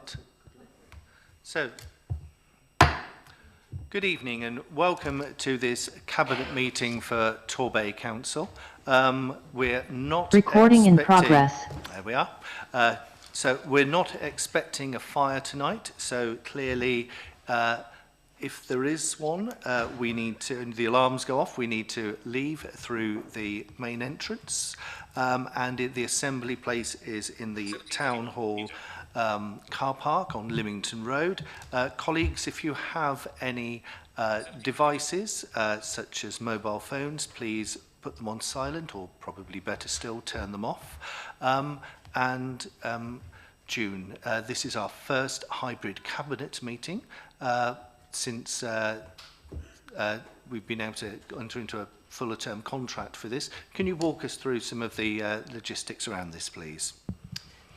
start. So, good evening and welcome to this Cabinet meeting for Torquay Council. We're not recording in progress. There we are. So we're not expecting a fire tonight. So clearly, if there is one, we need to. The alarms go off. We need to leave through the main entrance, and the assembly place is in the Town Hall car park on Lymington Road. Colleagues, if you have any devices such as mobile phones, please put them on silent, or probably better still, turn them off. June, this is our first hybrid cabinet meeting since we've been able to enter into a fuller term contract for this. Can you walk us through some of the logistics around this, please?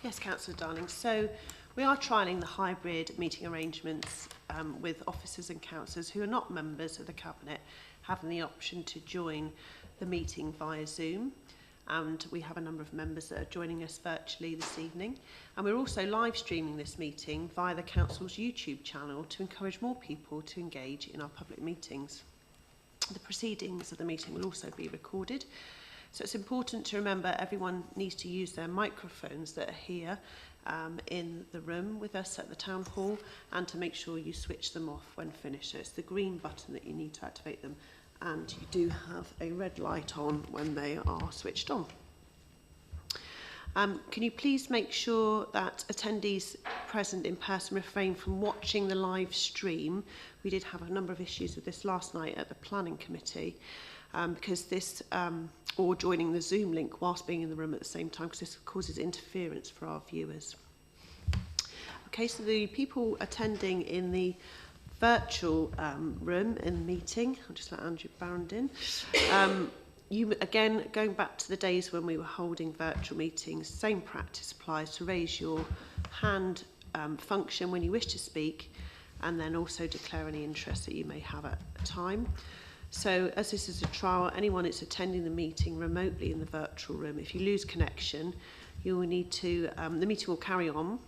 Yes, Councillor Darling. So we are trialling the hybrid meeting arrangements with officers and councillors who are not members of the Cabinet having the option to join the meeting via Zoom. And we have a number of members that are joining us virtually this evening. And we're also live streaming this meeting via the Council's YouTube channel to encourage more people to engage in our public meetings. The proceedings of the meeting will also be recorded. So it's important to remember everyone needs to use their microphones that are here in the room with us at the Town Hall, and to make sure you switch them off when finished. So it's the green button that you need to activate them, and you do have a red light on when they are switched on. Can you please make sure that attendees present in person refrain from watching the live stream? We did have a number of issues with this last night at the Planning Committee, because this, or joining the Zoom link whilst being in the room at the same time, because this causes interference for our viewers. Okay, so the people attending in the virtual room in the meeting, I'll just let Andrew Barrand in. You again, going back to the days when we were holding virtual meetings, same practice applies to raise your hand function when you wish to speak, and then also declare any interest that you may have at a time. So as this is a trial, anyone that's attending the meeting remotely in the virtual room, if you lose connection, you will need to, the meeting will carry on.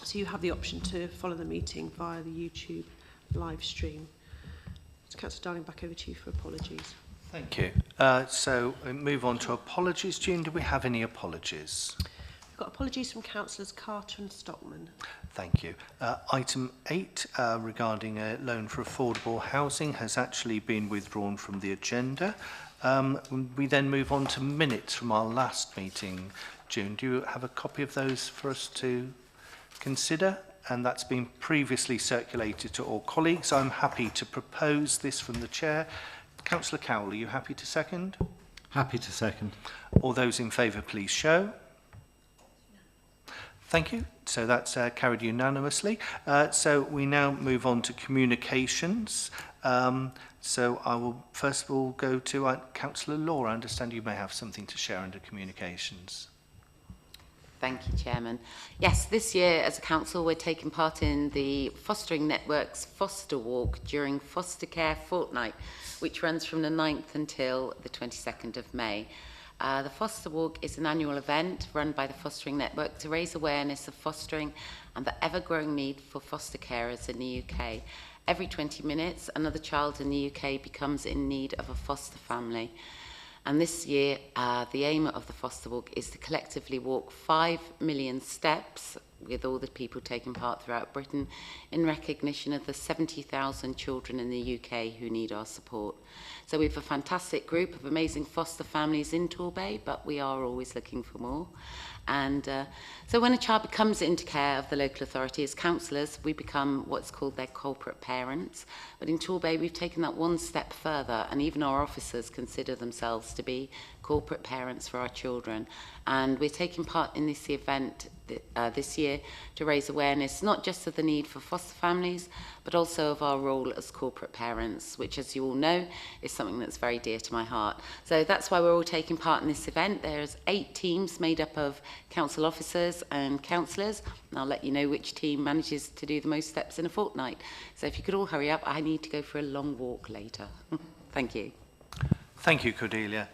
So you have the option to follow the meeting via the YouTube live stream. So Councillor Darling, back over to you for apologies. Thank you. So we move on to apologies. June, do we have any apologies? We've got apologies from Councillors Carter and Stockman. Thank you. Item 8 regarding a loan for affordable housing has actually been withdrawn from the agenda. We then move on to minutes from our last meeting. June, do you have a copy of those for us to consider? And that's been previously circulated to all colleagues. I'm happy to propose this from the chair. Councillor Cowell, are you happy to second? Happy to second. All those in favour, please show. Thank you. So that's carried unanimously. So we now move on to communications. So I will first of all go to Councillor Law. I understand you may have something to share under communications. Thank you, Chairman. Yes, this year as a council we're taking part in the Fostering Network's Foster Walk during Foster Care Fortnight, which runs from the 9th until the 22nd of May. The Foster Walk is an annual event run by the Fostering Network to raise awareness of fostering and the ever-growing need for foster carers in the UK. Every 20 minutes, another child in the UK becomes in need of a foster family. And this year, the aim of the Foster Walk is to collectively walk 5 million steps with all the people taking part throughout Britain in recognition of the 70,000 children in the UK who need our support. So we have a fantastic group of amazing foster families in Torquay, but we are always looking for more. And so when a child comes into care of the local authority as councillors, we become what's called their corporate parents. But in Torquay, we've taken that one step further, and even our officers consider themselves to be corporate parents for our children. And we're taking part in this event this year to raise awareness not just of the need for foster families, but also of our role as corporate parents, which, as you all know, is something that's very dear to my heart. So that's why we're all taking part in this event. There's 8 teams made up of council officers and councillors, and I'll let you know which team manages to do the most steps in a fortnight. So if you could all hurry up, I need to go for a long walk later. Thank you. Thank you, Cordelia.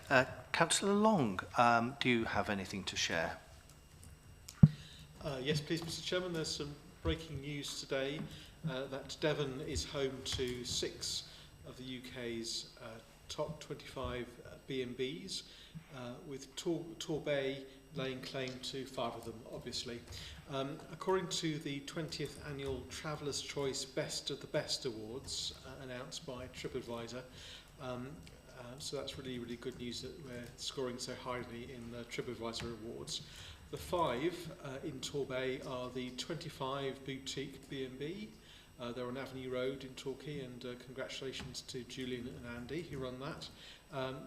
Councillor Long, do you have anything to share? Yes, please, Mr. Chairman. There's some breaking news today that Devon is home to 6 of the UK's top 25 B&Bs, with Torquay laying claim to 5 of them, obviously. According to the 20th Annual Traveller's Choice Best of the Best Awards, announced by TripAdvisor, so that's really, really good news that we're scoring so highly in the TripAdvisor Awards. The 5 in Torquay are the 25 Boutique B&B. They're on Avenue Road in Torquay, and congratulations to Julian and Andy who run that.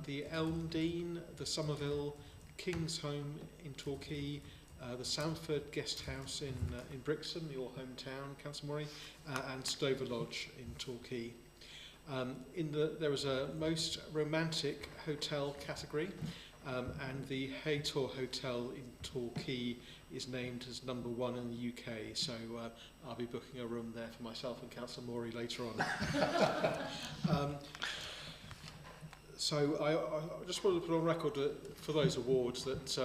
The Elmdene, the Somerville, King's Home in Torquay, the Sanford Guest House in Brixton, your hometown, Councillor Murray, and Stover Lodge in Torquay. There was a most romantic hotel category, and the Haytor Hotel in Torquay is named as number 1 in the UK, so I'll be booking a room there for myself and Councillor Maury later on. So I just wanted to put on record for those awards that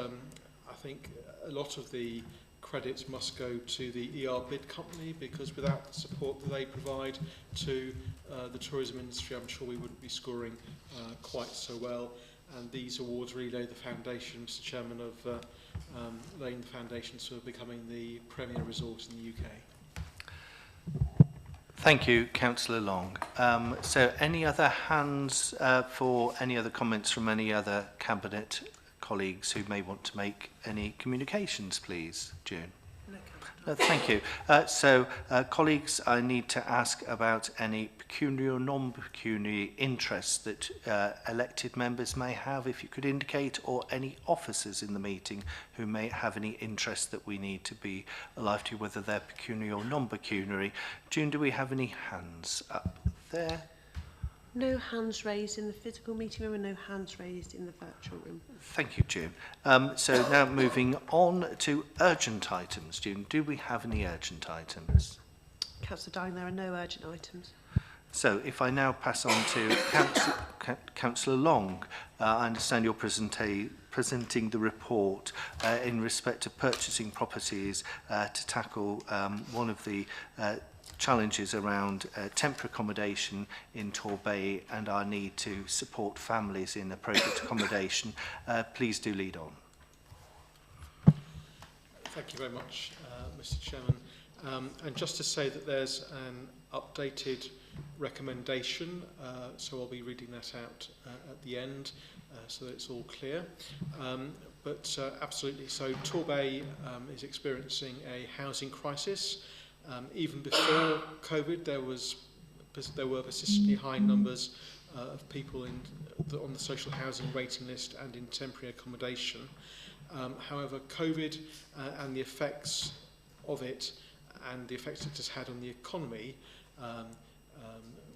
I think a lot of the credits must go to the ER Bid Company, because without the support that they provide to the tourism industry, I'm sure we wouldn't be scoring quite so well. And these awards really lay the foundation, Mr. Chairman, of laying the foundations for becoming the premier resort in the UK. Thank you, Councillor Long. So any other hands for any other comments from any other Cabinet colleagues who may want to make any communications, please? June. Thank you. Colleagues, I need to ask about any pecuniary or non-pecuniary interests that elected members may have, if you could indicate, or any officers in the meeting who may have any interest that we need to be alive to, whether they're pecuniary or non-pecuniary. June, do we have any hands up there? No hands raised in the physical meeting room and no hands raised in the virtual room. Thank you, June. So now moving on to urgent items. June, do we have any urgent items? Councillor Dine, there are no urgent items. So if I now pass on to Councillor Long, I understand you're presenting the report in respect to purchasing properties to tackle one of the challenges around temporary accommodation in Torquay and our need to support families in appropriate accommodation. Please do lead on. Thank you very much, Mr. Chairman. And just to say that there's an updated recommendation, so I'll be reading that out at the end so that it's all clear. But absolutely, so Torquay is experiencing a housing crisis. Even before COVID, there were persistently high numbers of people on the social housing waiting list and in temporary accommodation. However, COVID and the effects of it and the effects it has had on the economy,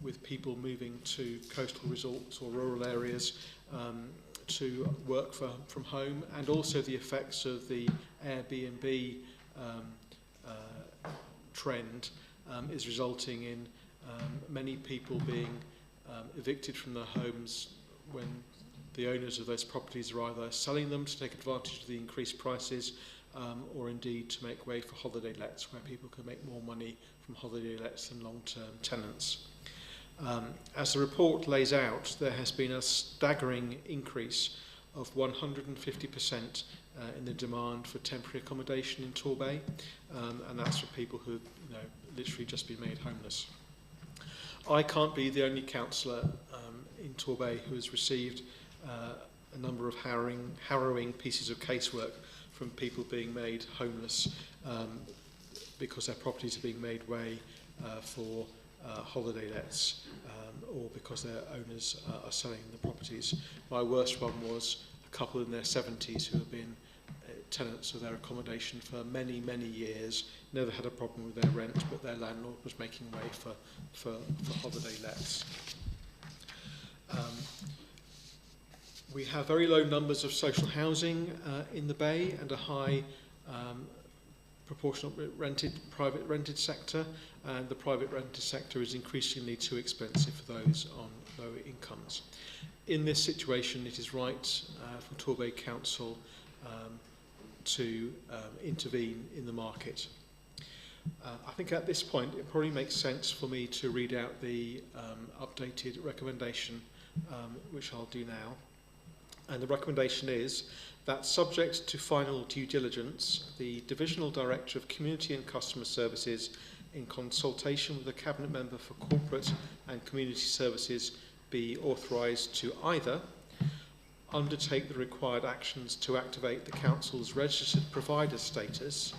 with people moving to coastal resorts or rural areas to work from home, and also the effects of the Airbnb trend is resulting in many people being evicted from their homes when the owners of those properties are either selling them to take advantage of the increased prices or indeed to make way for holiday lets, where people can make more money from holiday lets than long-term tenants. As the report lays out, there has been a staggering increase of 150% in the demand for temporary accommodation in Torquay, and that's for people who have literally just been made homeless. I can't be the only councillor in Torquay who has received a number of harrowing pieces of casework from people being made homeless because their properties are being made way for holiday lets or because their owners are selling the properties. My worst one was a couple in their 70s who have been tenants of their accommodation for many, many years, never had a problem with their rent, but their landlord was making way for holiday lets. We have very low numbers of social housing in the Bay and a high proportion of private rented sector, and the private rented sector is increasingly too expensive for those on lower incomes. In this situation, it is right for Torquay Council to intervene in the market. I think at this point it probably makes sense for me to read out the updated recommendation, which I'll do now. And the recommendation is that, subject to final due diligence, the Divisional Director of Community and Customer Services, in consultation with the Cabinet Member for Corporate and Community Services, be authorised to either undertake the required actions to activate the Council's registered provider status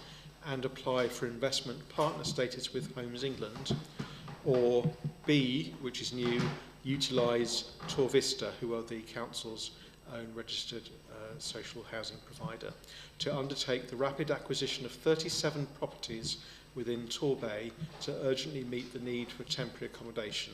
and apply for investment partner status with Homes England, or B, which is new, utilise Torvista, who are the Council's own registered social housing provider, to undertake the rapid acquisition of 37 properties within Torquay to urgently meet the need for temporary accommodation.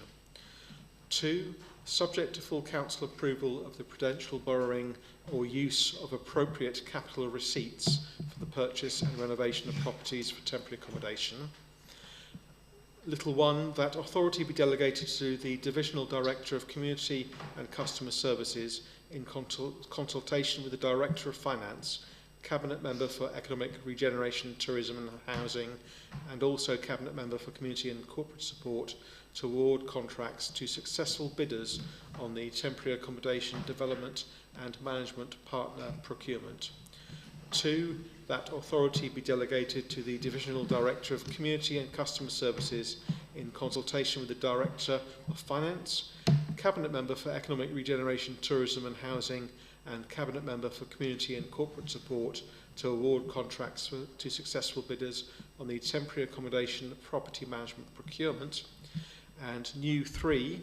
2, subject to full council approval of the prudential borrowing or use of appropriate capital receipts for the purchase and renovation of properties for temporary accommodation. Little 1, that authority be delegated to the Divisional Director of Community and Customer Services in consultation with the Director of Finance, Cabinet Member for Economic Regeneration, Tourism and Housing, and also Cabinet Member for Community and Corporate Support, to award contracts to successful bidders on the temporary accommodation development and management partner procurement. 2, that authority be delegated to the Divisional Director of Community and Customer Services in consultation with the Director of Finance, Cabinet Member for Economic Regeneration, Tourism and Housing, and Cabinet Member for Community and Corporate Support, to award contracts to successful bidders on the temporary accommodation property management procurement. And new 3,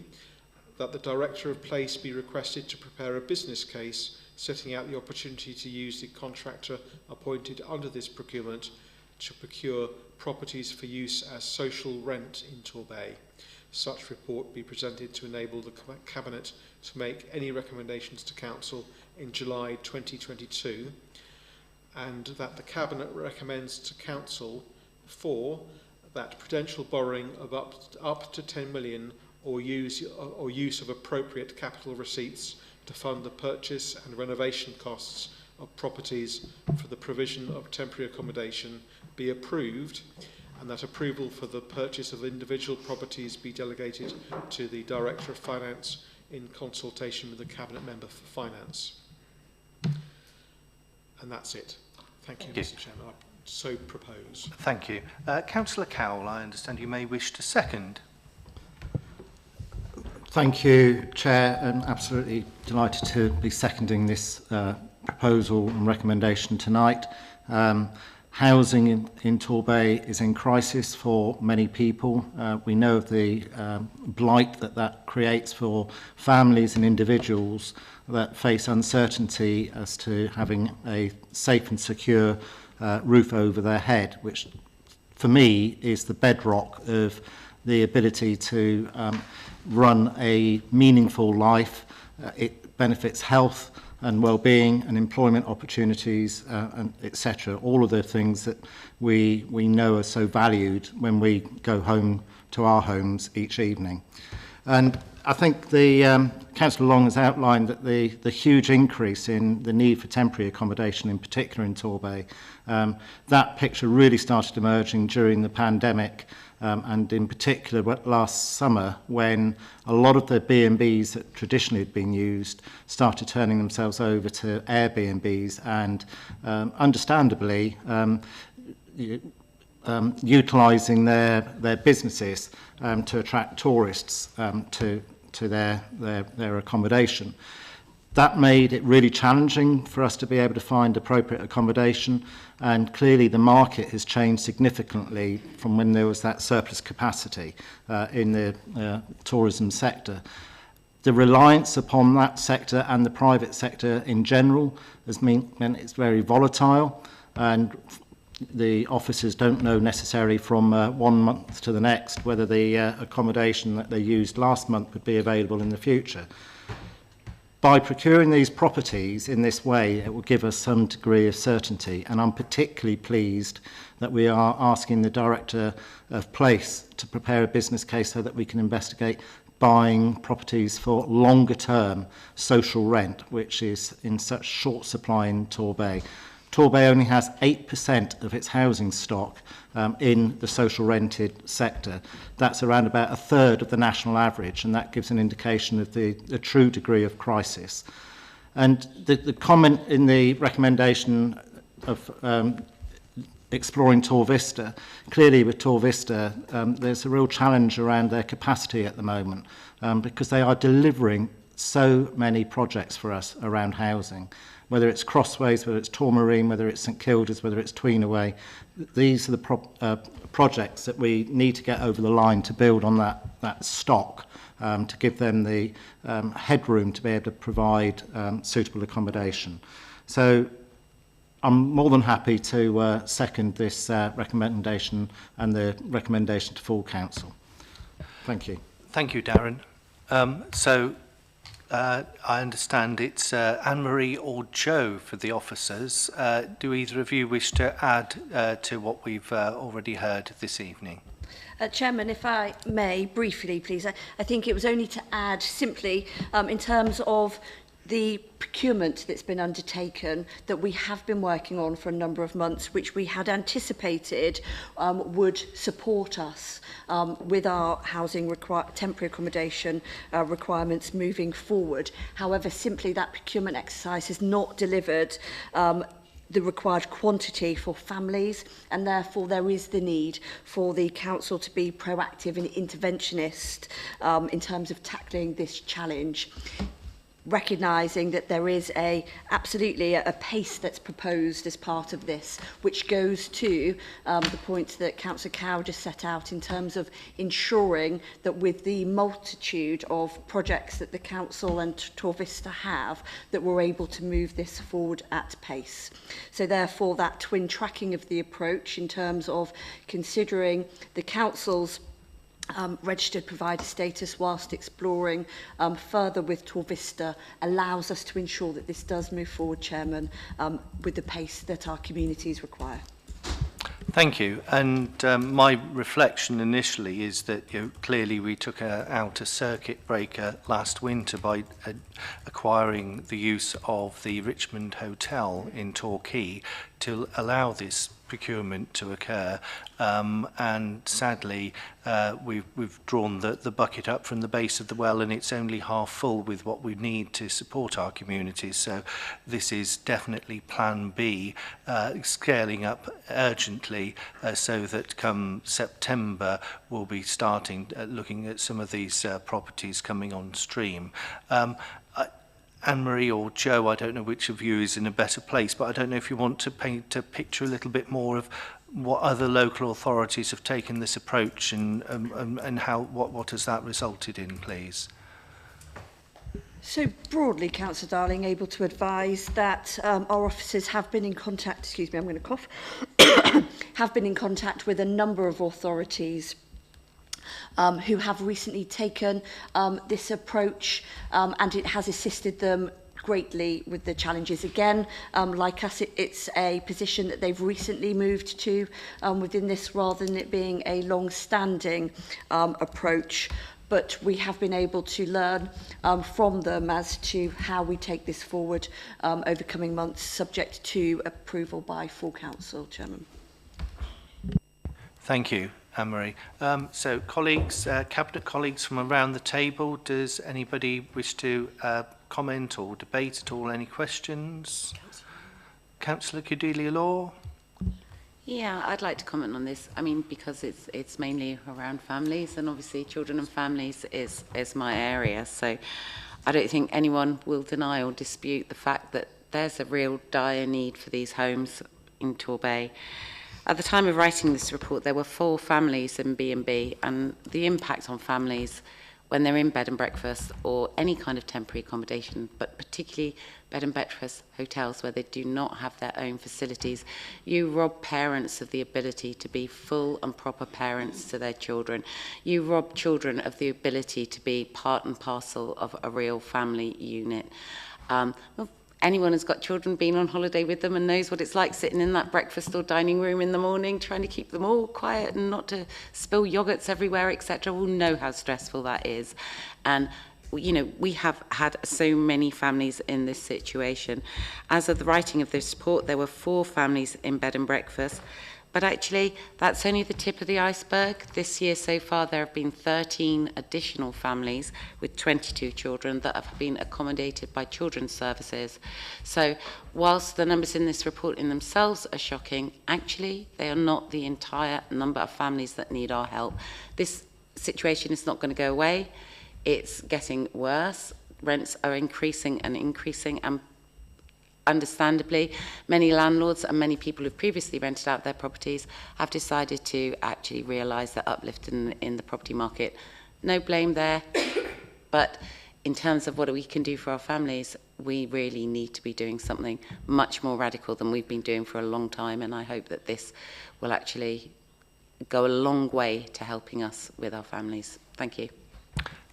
that the Director of Place be requested to prepare a business case setting out the opportunity to use the contractor appointed under this procurement to procure properties for use as social rent in Torquay. Such report be presented to enable the Cabinet to make any recommendations to Council in July 2022, and that the Cabinet recommends to Council 4, that prudential borrowing of up to 10 million or use of appropriate capital receipts to fund the purchase and renovation costs of properties for the provision of temporary accommodation be approved, and that approval for the purchase of individual properties be delegated to the Director of Finance in consultation with the Cabinet Member for Finance. And that's it. Thank you, Mr. Chairman. I so propose. Thank you. Councillor Cowell, I understand you may wish to second. Thank you, Chair, and absolutely delighted to be seconding this proposal and recommendation tonight. Housing in Torquay is in crisis for many people. We know of the blight that creates for families and individuals that face uncertainty as to having a safe and secure roof over their head, which for me is the bedrock of the ability to run a meaningful life. It benefits health and well-being and employment opportunities, and etc. All of the things that we know are so valued when we go home to our homes each evening. And I think the Councillor Long has outlined that the huge increase in the need for temporary accommodation, in particular in Torquay, that picture really started emerging during the pandemic, and in particular last summer, when a lot of the B&Bs that traditionally had been used started turning themselves over to Airbnbs, and understandably utilising their businesses to attract tourists to their accommodation. That made it really challenging for us to be able to find appropriate accommodation, and clearly the market has changed significantly from when there was that surplus capacity in the tourism sector. The reliance upon that sector and the private sector in general has meant it's very volatile, and the officers don't know necessarily from 1 month to the next whether the accommodation that they used last month would be available in the future. By procuring these properties in this way, it will give us some degree of certainty, and I'm particularly pleased that we are asking the Director of Place to prepare a business case so that we can investigate buying properties for longer term social rent, which is in such short supply in Torquay. Torquay only has 8% of its housing stock in the social rented sector. That's around about a third of the national average, and that gives an indication of the true degree of crisis. And the comment in the recommendation of exploring Tor Vista, clearly with Tor Vista, there's a real challenge around their capacity at the moment because they are delivering so many projects for us around housing. Whether it's Crossways, whether it's Tourmarine, whether it's St Kilda's, whether it's Tweenaway, these are the projects that we need to get over the line to build on that stock, to give them the headroom to be able to provide suitable accommodation. So I'm more than happy to second this recommendation and the recommendation to full council. Thank you. Thank you, Darren. I understand it's Anne-Marie or Joe for the officers. Do either of you wish to add to what we've already heard this evening? Chairman, if I may, briefly, please. I think it was only to add simply in terms of the procurement that's been undertaken that we have been working on for a number of months, which we had anticipated would support us with our housing temporary accommodation requirements moving forward. However, simply that procurement exercise has not delivered the required quantity for families, and therefore there is the need for the council to be proactive and interventionist in terms of tackling this challenge, recognising that there is absolutely a pace that's proposed as part of this, which goes to the points that Councillor Cow just set out in terms of ensuring that with the multitude of projects that the council and Tor Vista have, that we're able to move this forward at pace. So therefore that twin tracking of the approach in terms of considering the council's registered provider status whilst exploring further with Tor Vista allows us to ensure that this does move forward, Chairman, with the pace that our communities require. Thank you. And my reflection initially is that clearly we took out a circuit breaker last winter by acquiring the use of the Richmond Hotel in Torquay to allow this procurement to occur, and sadly we've drawn the bucket up from the base of the well, and it's only half full with what we need to support our communities. So this is definitely plan B, scaling up urgently so that come September we'll be starting looking at some of these properties coming on stream. Anne-Marie or Joe, I don't know which of you is in a better place, but I don't know if you want to paint a picture a little bit more of what other local authorities have taken this approach and how what has that resulted in, please? So broadly, Councillor Darling, able to advise that our officers have been in contact, excuse me, I'm going to cough, have been in contact with a number of authorities who have recently taken this approach, and it has assisted them greatly with the challenges. Again, like us, it's a position that they've recently moved to within this rather than it being a long-standing approach. But we have been able to learn from them as to how we take this forward over coming months, subject to approval by full council, Chairman. Thank you, Anne-Marie. So colleagues, cabinet colleagues from around the table, does anybody wish to comment or debate at all? Any questions? Councillor Cordelia-Law? Yeah, I'd like to comment on this. I mean, because it's mainly around families, and obviously children and families is my area. So I don't think anyone will deny or dispute the fact that there's a real dire need for these homes in Torquay. At the time of writing this report, there were 4 families in B&B, and the impact on families when they're in bed and breakfast or any kind of temporary accommodation, but particularly bed and breakfast hotels where they do not have their own facilities, you rob parents of the ability to be full and proper parents to their children. You rob children of the ability to be part and parcel of a real family unit. Anyone who's got children been on holiday with them and knows what it's like sitting in that breakfast or dining room in the morning trying to keep them all quiet and not to spill yogurts everywhere, etc., will know how stressful that is. And you know, we have had so many families in this situation. As of the writing of this report, there were 4 families in bed and breakfast, but actually that's only the tip of the iceberg. This year so far there have been 13 additional families with 22 children that have been accommodated by children's services. So whilst the numbers in this report in themselves are shocking, actually they are not the entire number of families that need our help. This situation is not going to go away. It's getting worse. Rents are increasing, and understandably, many landlords and many people who've previously rented out their properties have decided to actually realise the uplift in the property market. No blame there, but in terms of what we can do for our families, we really need to be doing something much more radical than we've been doing for a long time, and I hope that this will actually go a long way to helping us with our families. Thank you.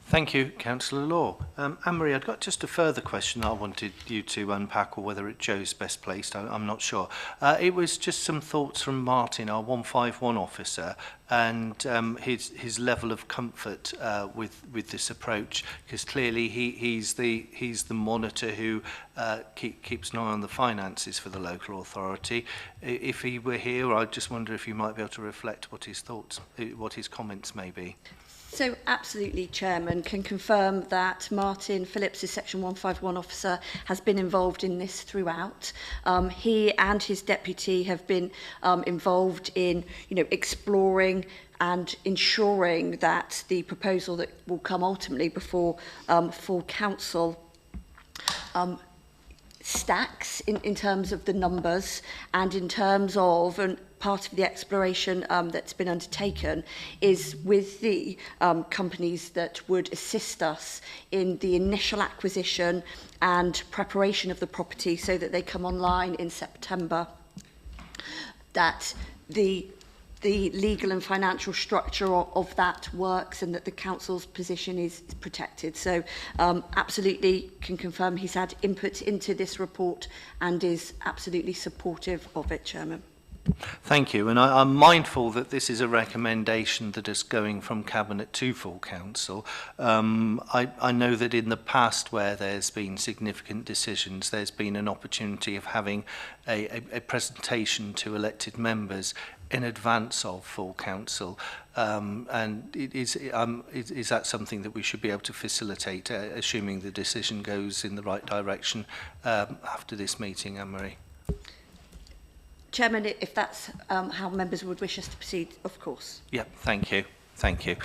Thank you, Councillor Law. Anne-Marie, I've got just a further question I wanted you to unpack, or whether Joe's best placed, I'm not sure. It was just some thoughts from Martin, our 151 officer, and his level of comfort with this approach, because clearly he's the monitor who keeps an eye on the finances for the local authority. If he were here, I just wonder if you might be able to reflect what his thoughts, what his comments may be. So absolutely, Chairman, can confirm that Martin Phillips, his Section 151 officer, has been involved in this throughout. He and his deputy have been involved in, exploring and ensuring that the proposal that will come ultimately before full council stacks in terms of the numbers, and in terms of, and part of the exploration that's been undertaken is with the companies that would assist us in the initial acquisition and preparation of the property so that they come online in September, that the legal and financial structure of that works, and that the council's position is protected. So absolutely can confirm he's had input into this report and is absolutely supportive of it, Chairman. Thank you, and I'm mindful that this is a recommendation that is going from Cabinet to full council. I know that in the past, where there's been significant decisions, there's been an opportunity of having a presentation to elected members in advance of full council, and is that something that we should be able to facilitate, assuming the decision goes in the right direction after this meeting, Anne-Marie? Chairman, if that's how members would wish us to proceed, of course. Yeah, thank you. Thank you.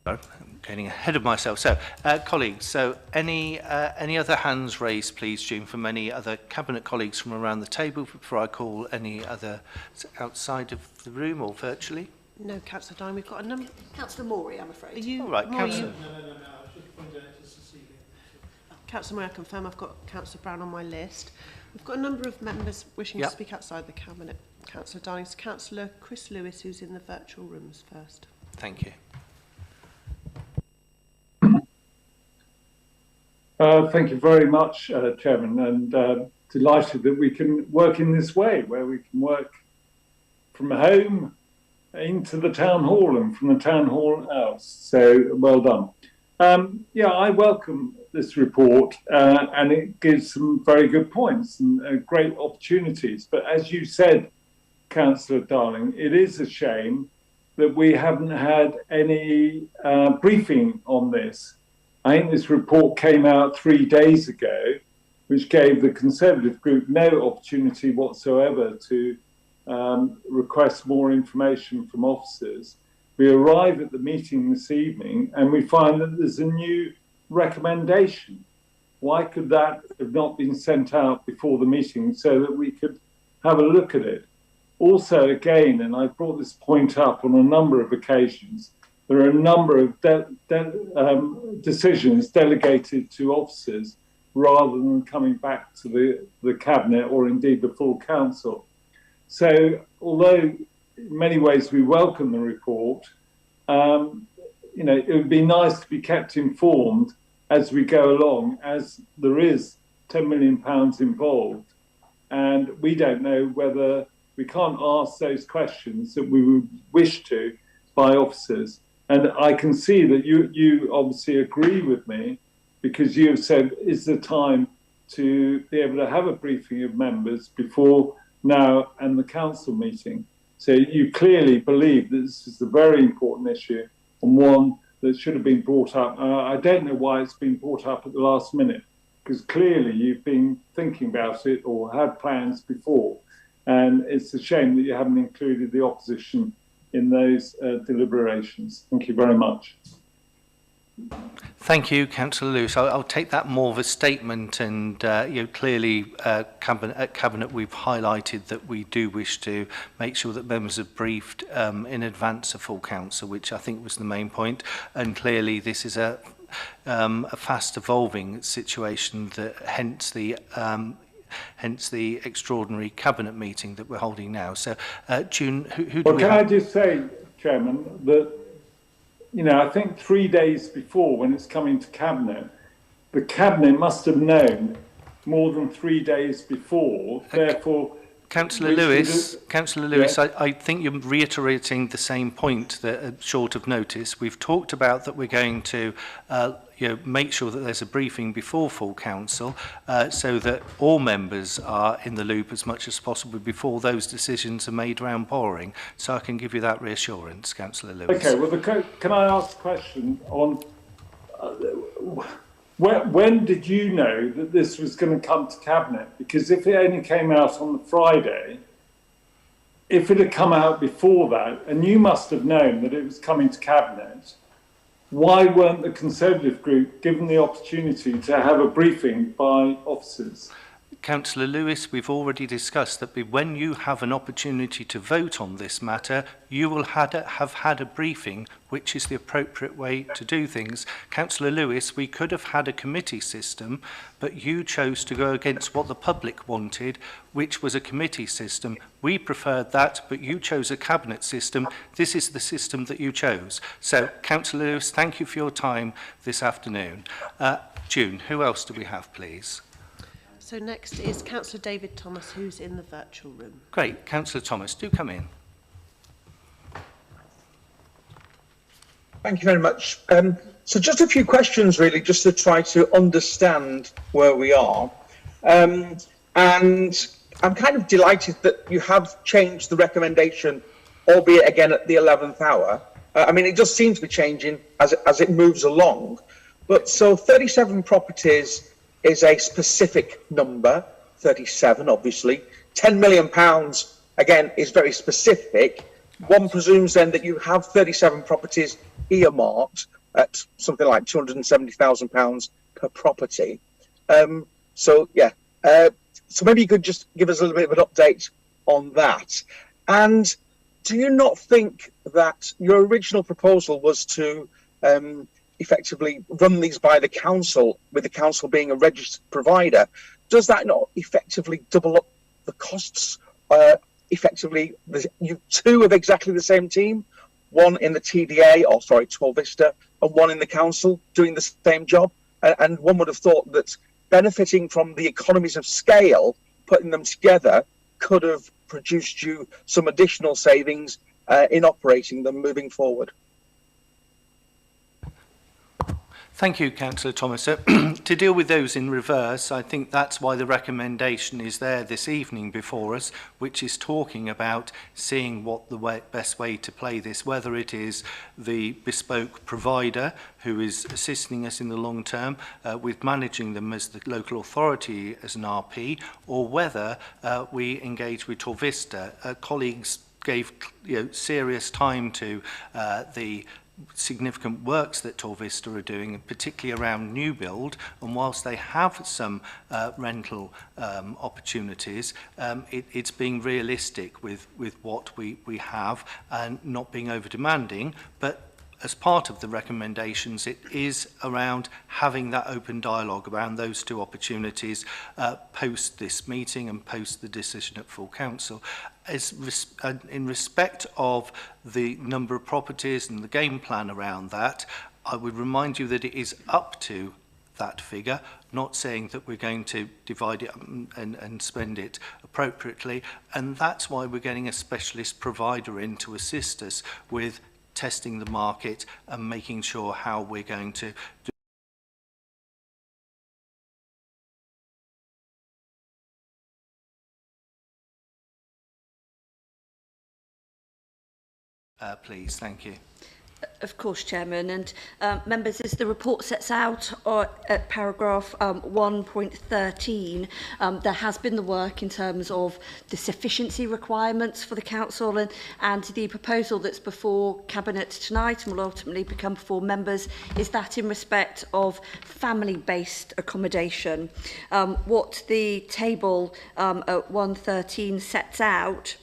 I'm getting ahead of myself. So, colleagues, so any other hands raised, please, June, from any other Cabinet colleagues from around the table before I call any other outside of the room or virtually? No, Councillor Dine, we've got a number. Councillor Morey, I'm afraid. Are you? All right, Councillor. No, I was just pointing out to Cecilia. Councillor Morey, I confirm I've got Councillor Brown on my list. We've got a number of members wishing to speak outside the Cabinet. Councillor Darling, it's Councillor Chris Lewis, who's in the virtual rooms first. Thank you. Thank you very much, Chairman, and delighted that we can work in this way, where we can work from home into the Town Hall and from the Town Hall house. So, well done. Yeah, I welcome this report, and it gives some very good points and great opportunities. But as you said, Councillor Darling, it is a shame that we haven't had any briefing on this. I think this report came out 3 days ago, which gave the Conservative group no opportunity whatsoever to request more information from officers. We arrive at the meeting this evening and we find that there's a new recommendation. Why could that have not been sent out before the meeting so that we could have a look at it? Also, again, and I brought this point up on a number of occasions, there are a number of decisions delegated to officers rather than coming back to the Cabinet or indeed the full Council. So, although in many ways we welcome the report, it would be nice to be kept informed as we go along, as there is £10 million involved, and we don't know whether we can't ask those questions that we would wish to by officers And I can see that you obviously agree with me, because you have said, is the time to be able to have a briefing of members before now and the council meeting. So you clearly believe that this is a very important issue, and one that should have been brought up. I don't know why it's been brought up at the last minute, because clearly you've been thinking about it or had plans before. And it's a shame that you haven't included the opposition in those deliberations. Thank you very much. Thank you, Councillor Lewis. I'll take that more of a statement, and clearly at Cabinet we've highlighted that we do wish to make sure that members are briefed in advance of full council, which I think was the main point. And clearly this is a fast evolving situation, that hence the extraordinary Cabinet meeting that we're holding now. So, June, who do we have? Can I just say, Chairman, that I think 3 days before, when it's coming to Cabinet, the Cabinet must have known more than 3 days before. Therefore, Councillor Lewis, I think you're reiterating the same point, that short of notice. We've talked about that we're going to make sure that there's a briefing before full council, so that all members are in the loop as much as possible before those decisions are made around borrowing. So I can give you that reassurance, Councillor Lewis. Okay, well, can I ask a question on when did you know that this was going to come to Cabinet? Because if it only came out on the Friday, if it had come out before that, and you must have known that it was coming to Cabinet, why weren't the Conservative group given the opportunity to have a briefing by officers? Councillor Lewis, we've already discussed that when you have an opportunity to vote on this matter, you will have had a briefing, which is the appropriate way to do things. Councillor Lewis, we could have had a committee system, but you chose to go against what the public wanted, which was a committee system. We preferred that, but you chose a cabinet system. This is the system that you chose. So, Councillor Lewis, thank you for your time this afternoon. June, who else do we have, please? So next is Councillor David Thomas, who's in the virtual room. Great. Councillor Thomas, do come in. Thank you very much. So just a few questions, really, just to try to understand where we are. And I'm kind of delighted that you have changed the recommendation, albeit again at the 11th hour. I mean, it just seems to be changing as it moves along. But so 37 properties is a specific number, 37 obviously. £10 million, again, is very specific. One presumes then that you have 37 properties earmarked at something like £270,000 per property. So maybe you could just give us a little bit of an update on that. And do you not think that your original proposal was to effectively run these by the council, with the council being a registered provider? Does that not effectively double up the costs? Effectively, you two of exactly the same team, one in the TDA, Torquay Vista, and one in the council doing the same job. And one would have thought that benefiting from the economies of scale, putting them together, could have produced you some additional savings in operating them moving forward. Thank you, Councillor Thomas. To deal with those in reverse, I think that's why the recommendation is there this evening before us, which is talking about seeing what the best way to play this, whether it is the bespoke provider who is assisting us in the long term with managing them as the local authority as an RP, or whether we engage with Torquay Vista. Colleagues gave serious time to the significant works that Torquay Vista are doing, and particularly around new build, and whilst they have some rental opportunities, it's being realistic with what we have and not being over demanding. But as part of the recommendations, it is around having that open dialogue around those two opportunities post this meeting and post the decision at full council. In respect of the number of properties and the game plan around that, I would remind you that it is up to that figure, not saying that we're going to divide it and spend it appropriately. And that's why we're getting a specialist provider in to assist us with testing the market and making sure how we're going to do. Please, thank you. Of course, Chairman, and members, as the report sets out at paragraph 1.13, there has been the work in terms of the sufficiency requirements for the Council, and the proposal that's before Cabinet tonight and will ultimately become before members is that in respect of family-based accommodation. What the table at 113 sets out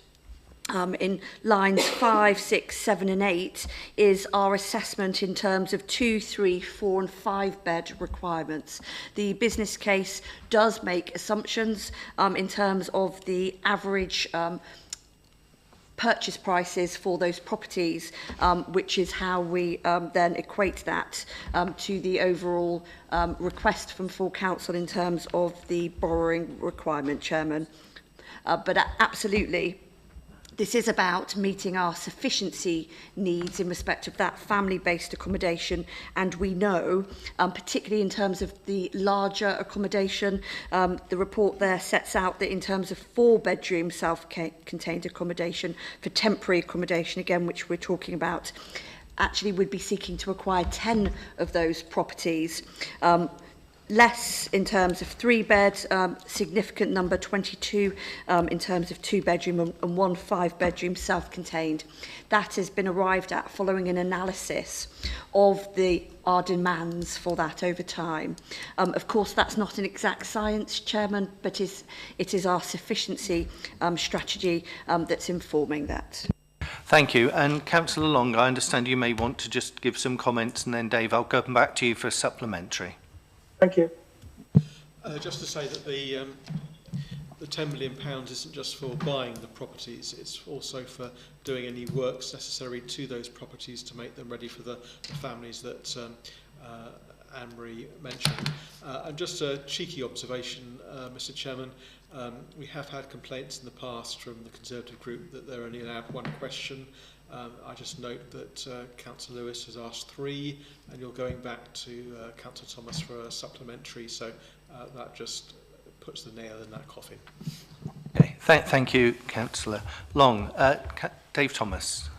in lines 5, 6, 7 and 8 is our assessment in terms of 2, 3, 4 and 5 bed requirements. The business case does make assumptions in terms of the average purchase prices for those properties, which is how we then equate that to the overall request from full council in terms of the borrowing requirement, Chairman. But absolutely, this is about meeting our sufficiency needs in respect of that family-based accommodation, and we know, particularly in terms of the larger accommodation, the report there sets out that in terms of 4-bedroom self-contained accommodation for temporary accommodation, again, which we're talking about, actually would be seeking to acquire 10 of those properties. Less in terms of 3 beds, significant number 22 in terms of 2-bedroom and 1 5-bedroom self-contained. That has been arrived at following an analysis of our demands for that over time. Of course, that's not an exact science, Chairman, but it is our sufficiency strategy that's informing that. Thank you. And Councillor Long, I understand you may want to just give some comments, and then Dave, I'll go back to you for a supplementary. Thank you. Just to say that the £10 million isn't just for buying the properties, it's also for doing any works necessary to those properties to make them ready for the families that Anne-Marie mentioned. And just a cheeky observation, Mr Chairman, we have had complaints in the past from the Conservative group that they're only allowed 1 question. I just note that Councillor Lewis has asked 3, and you're going back to Councillor Thomas for a supplementary, so that just puts the nail in that coffin. Okay, thank you, Councillor Long. Dave Thomas.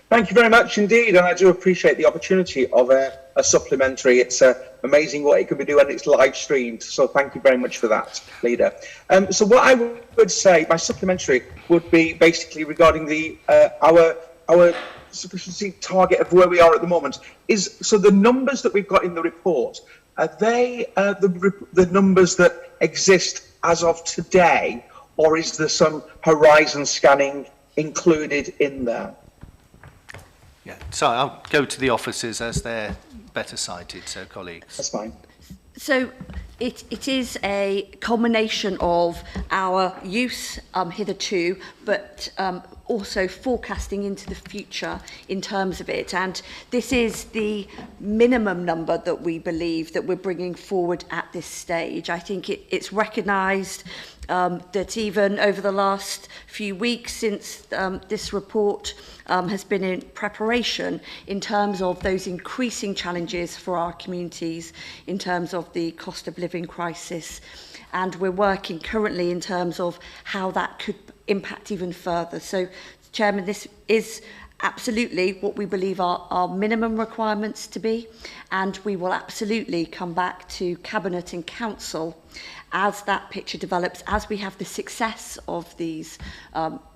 Thank you very much indeed, and I do appreciate the opportunity of a supplementary. It's amazing what it can be doing, and it's live streamed, so thank you very much for that, Leader. So what I would say, my supplementary would be basically regarding the our sufficiency target of where we are at the moment. Is so the numbers that we've got in the report, are they the numbers that exist as of today, or is there some horizon scanning included in there? Yeah, so I'll go to the officers as they're better cited, so colleagues. That's fine. So it is a combination of our use hitherto, but also forecasting into the future in terms of it. And this is the minimum number that we believe that we're bringing forward at this stage. I think it's recognised that even over the last few weeks since this report has been in preparation in terms of those increasing challenges for our communities in terms of the cost of living crisis, and we're working currently in terms of how that could impact even further. So, Chairman, this is absolutely what we believe are our minimum requirements to be, and we will absolutely come back to Cabinet and Council as that picture develops, as we have the success of these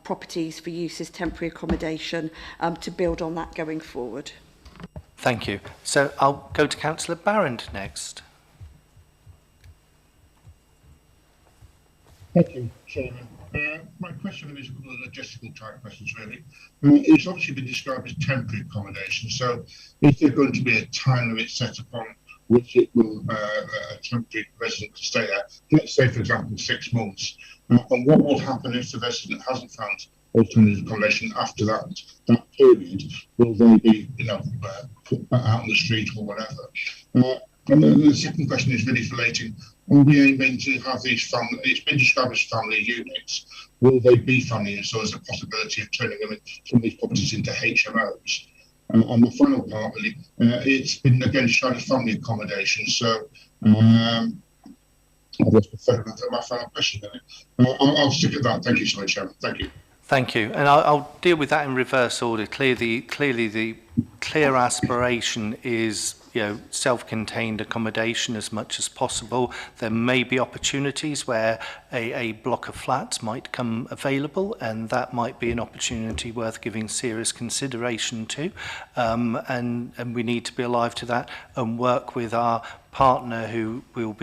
properties for use as temporary accommodation, to build on that going forward. Thank you. So I'll go to Councillor Barrand next. Thank you, Chairman. My question is a couple of logistical type questions, really. It's obviously been described as temporary accommodation, so is there going to be a time limit set upon which it will a temporary resident to stay there? Let's say, for example, 6 months. And what will happen if the resident hasn't found alternative accommodation after that period? Will they be, put out on the street or whatever? And the second question is really relating. Are we aiming to have these family? It's been described as family units. Will they be family units, or is there a possibility of turning them some of these properties into HMOs? And the final part, really, it's been again described as family accommodation. So that's my final question. I'll stick at that. Thank you so much, Chairman. Thank you. Thank you. And I'll deal with that in reverse order. Clearly the clear aspiration is, you know, self-contained accommodation as much as possible. There may be opportunities where a block of flats might come available, and that might be an opportunity worth giving serious consideration to. And we need to be alive to that and work with our partner who will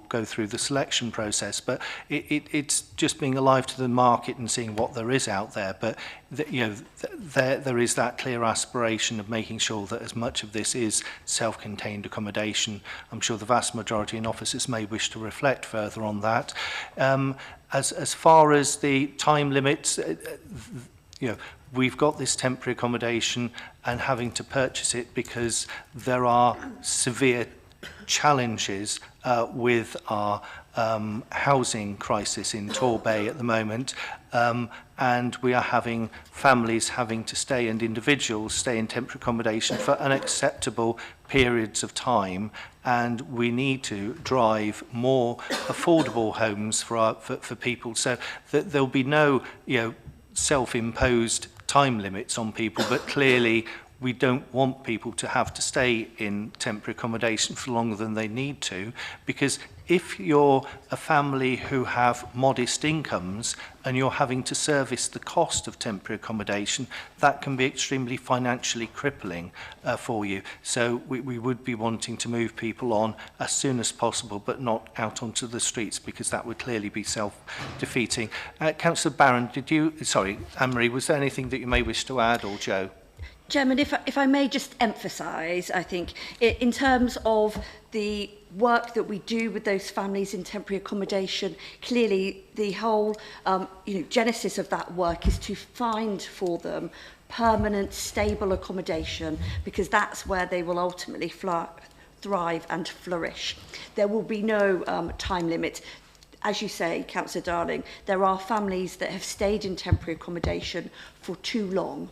go through the selection process. But it's just being alive to the market and seeing what there is out there. But there is that clear aspiration of making sure that as much of this is self-contained accommodation. I'm sure the vast majority in offices may wish to reflect further on that. As far as the time limits, we've got this temporary accommodation and having to purchase it because there are severe challenges with our housing crisis in Torquay at the moment, and we are having families having to stay and individuals stay in temporary accommodation for unacceptable periods of time, and we need to drive more affordable homes for people, so that there'll be no self-imposed time limits on people, but clearly we don't want people to have to stay in temporary accommodation for longer than they need to, because if you're a family who have modest incomes and you're having to service the cost of temporary accommodation, that can be extremely financially crippling for you. So we would be wanting to move people on as soon as possible, but not out onto the streets, because that would clearly be self-defeating. Councillor Barron, Anne-Marie, was there anything that you may wish to add, or Joe? Chairman, if I may just emphasise, I think, in terms of the work that we do with those families in temporary accommodation, clearly the whole genesis of that work is to find for them permanent, stable accommodation, because that's where they will ultimately thrive and flourish. There will be no time limit. As you say, Councillor Darling, there are families that have stayed in temporary accommodation for too long.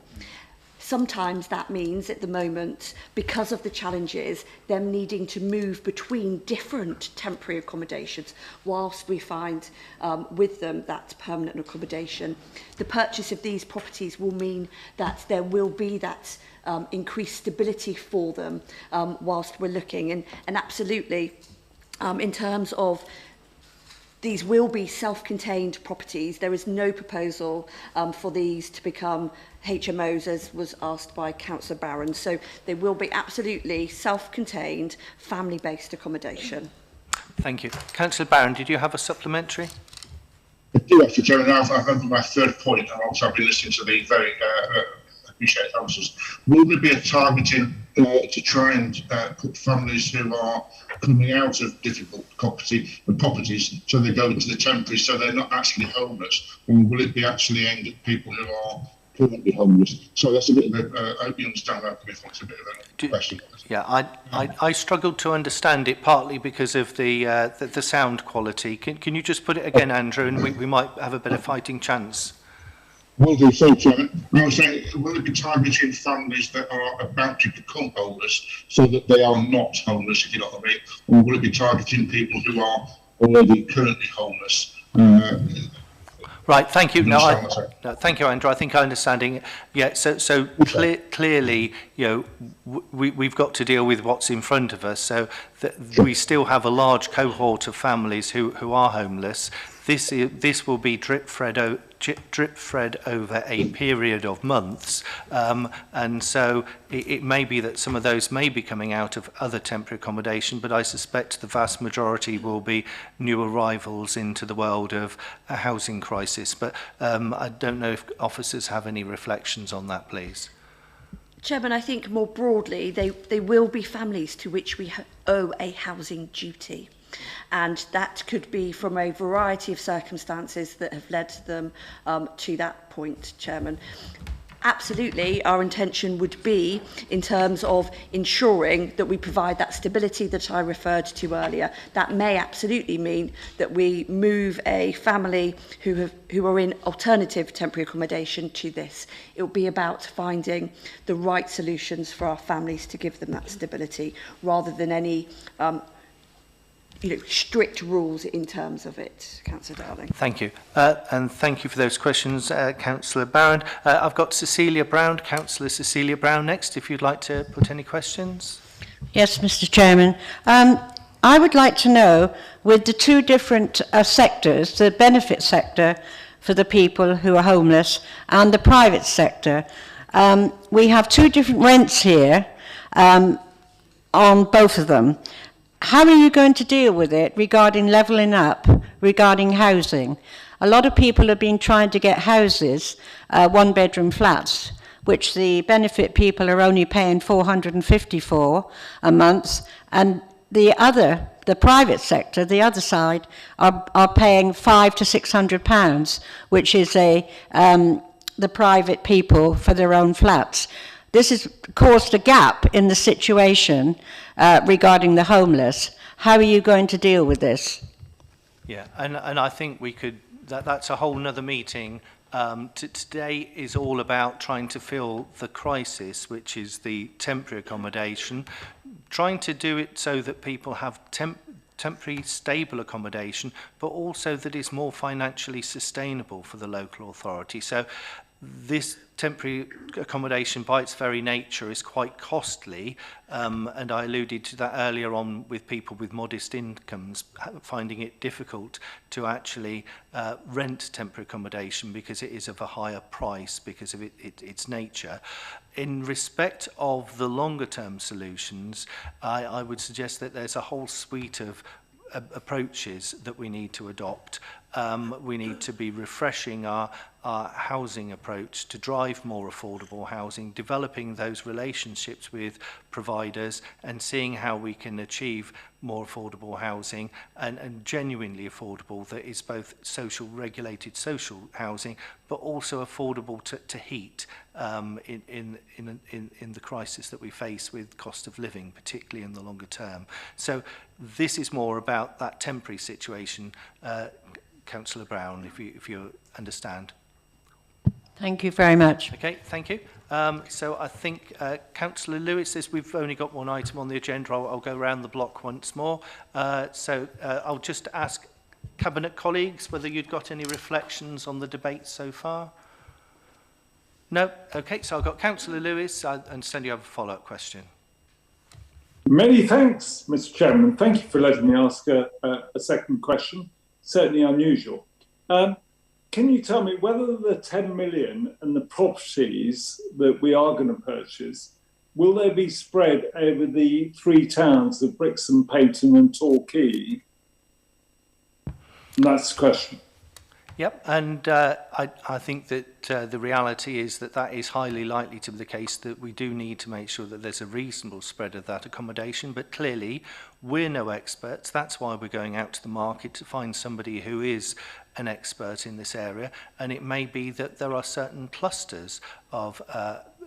Sometimes that means at the moment, because of the challenges, them needing to move between different temporary accommodations whilst we find with them that permanent accommodation. The purchase of these properties will mean that there will be that increased stability for them whilst we're looking. And absolutely, in terms of these will be self-contained properties. There is no proposal for these to become HMOs, as was asked by Councillor Barron. So they will be absolutely self-contained, family-based accommodation. Thank you. Councillor Barron, did you have a supplementary? I do, actually, Chairman. I've got my third point, and also I've been listening to the very appreciated answers. Will there be a targeting to try and put families who are coming out of difficult properties, so they go into the temporary, so they're not actually homeless, or will it be actually aimed at people who are currently homeless? So that's a bit of a, I hope you understand that, if it's a bit of a question. Yeah, I struggled to understand it, partly because of the sound quality. Can you just put it again, Andrew, and we might have a better fighting chance? Will do, so, Chairman. I was saying, will it be targeting families that are about to become homeless so that they are not homeless, if you know what I mean? Or will it be targeting people who are already currently homeless? Right, thank you. No, thank you, Andrew. I think I understand. Yeah, so clearly, we've got to deal with what's in front of us. So we still have a large cohort of families who are homeless. This will be drip-fed over a period of months, and so it may be that some of those may be coming out of other temporary accommodation, but I suspect the vast majority will be new arrivals into the world of a housing crisis. But I don't know if officers have any reflections on that, please. Chairman, I think more broadly, they will be families to which we owe a housing duty. And that could be from a variety of circumstances that have led them to that point, Chairman. absolutely our intention would be in terms of ensuring that we provide that stability that I referred to earlier. That may absolutely mean that we move a family who are in alternative temporary accommodation to this. It will be about finding the right solutions for our families to give them that stability, rather than any strict rules in terms of it, Councillor Darling. Thank you. And thank you for those questions, Councillor Barron. I've got Cecilia Brown, Councillor Cecilia Brown next, if you'd like to put any questions. Yes, Mr. Chairman. I would like to know, with the two different sectors, the benefit sector for the people who are homeless and the private sector, we have two different rents here on both of them. How are you going to deal with it regarding levelling up, regarding housing? A lot of people have been trying to get houses, one-bedroom flats, which the benefit people are only paying $450 for a month, and the private sector, the other side, are paying £500 to £600, which is the private people for their own flats. This has caused a gap in the situation regarding the homeless. How are you going to deal with this? Yeah, and I think we could, that's a whole nother meeting. Today is all about trying to fill the crisis, which is the temporary accommodation, trying to do it so that people have temporary stable accommodation, but also that is more financially sustainable for the local authority. So this temporary accommodation by its very nature is quite costly, and I alluded to that earlier on with people with modest incomes finding it difficult to actually rent temporary accommodation because it is of a higher price because of its nature. In respect of the longer term solutions, I would suggest that there's a whole suite of approaches that we need to adopt. We need to be refreshing our housing approach to drive more affordable housing, developing those relationships with providers and seeing how we can achieve more affordable housing and genuinely affordable that is both regulated social housing, but also affordable to heat in the crisis that we face with cost of living, particularly in the longer term. So this is more about that temporary situation, Councillor Brown, if you understand. Thank you very much. Okay, thank you. So I think Councillor Lewis says we've only got one item on the agenda. I'll go around the block once more. I'll just ask Cabinet colleagues whether you'd got any reflections on the debate so far. No? Okay, so I've got Councillor Lewis. I understand you have a follow-up question. Many thanks, Mr. Chairman. Thank you for letting me ask a second question. Certainly unusual. Can you tell me whether the 10 million and the properties that we are going to purchase, will they be spread over the three towns of Brixham, Payton and Torquay? And that's the question. Yep, and I think that the reality is that is highly likely to be the case, that we do need to make sure that there's a reasonable spread of that accommodation, but clearly we're no experts. That's why we're going out to the market to find somebody who is an expert in this area, and it may be that there are certain clusters of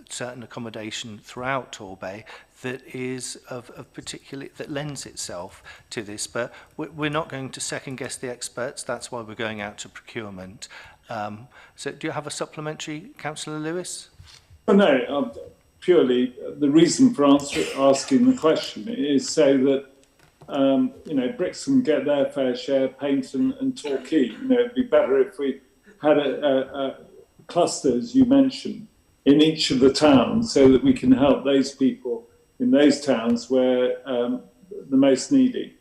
certain accommodation throughout Torquay that is that lends itself to this, but we're not going to second guess the experts. That's why we're going out to procurement. So do you have a supplementary, Councillor Lewis? Oh, no, purely the reason for asking the question is so that Brixham get their fair share, Payton and Torquay. It'd be better if we had a cluster, as you mentioned, in each of the towns, so that we can help those people in those towns where the most needy.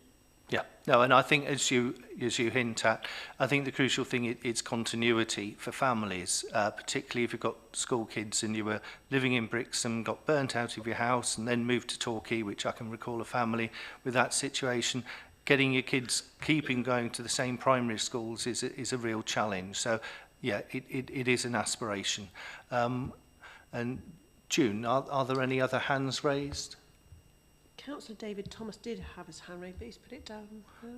Yeah, no, and I think as you hint at, I think the crucial thing is continuity for families, particularly if you've got school kids and you were living in Brixham, got burnt out of your house and then moved to Torquay, which I can recall a family with that situation. Getting your kids going to the same primary schools is a real challenge. So yeah, it is an aspiration. And June, are there any other hands raised? Councillor David Thomas did have his hand raised, but he's put it down.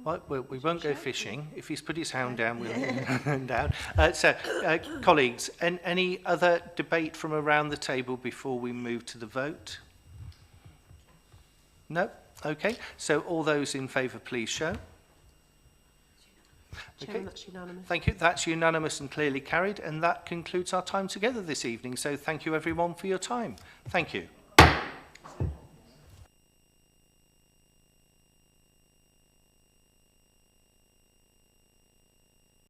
Well, we won't go Check. fishing. If he's put his hand down, we'll down. Colleagues, any other debate from around the table before we move to the vote? No? Okay. So all those in favour, please show. Chairman, that's unanimous. Thank you. That's unanimous and clearly carried. And that concludes our time together this evening. So thank you, everyone, for your time. Thank you.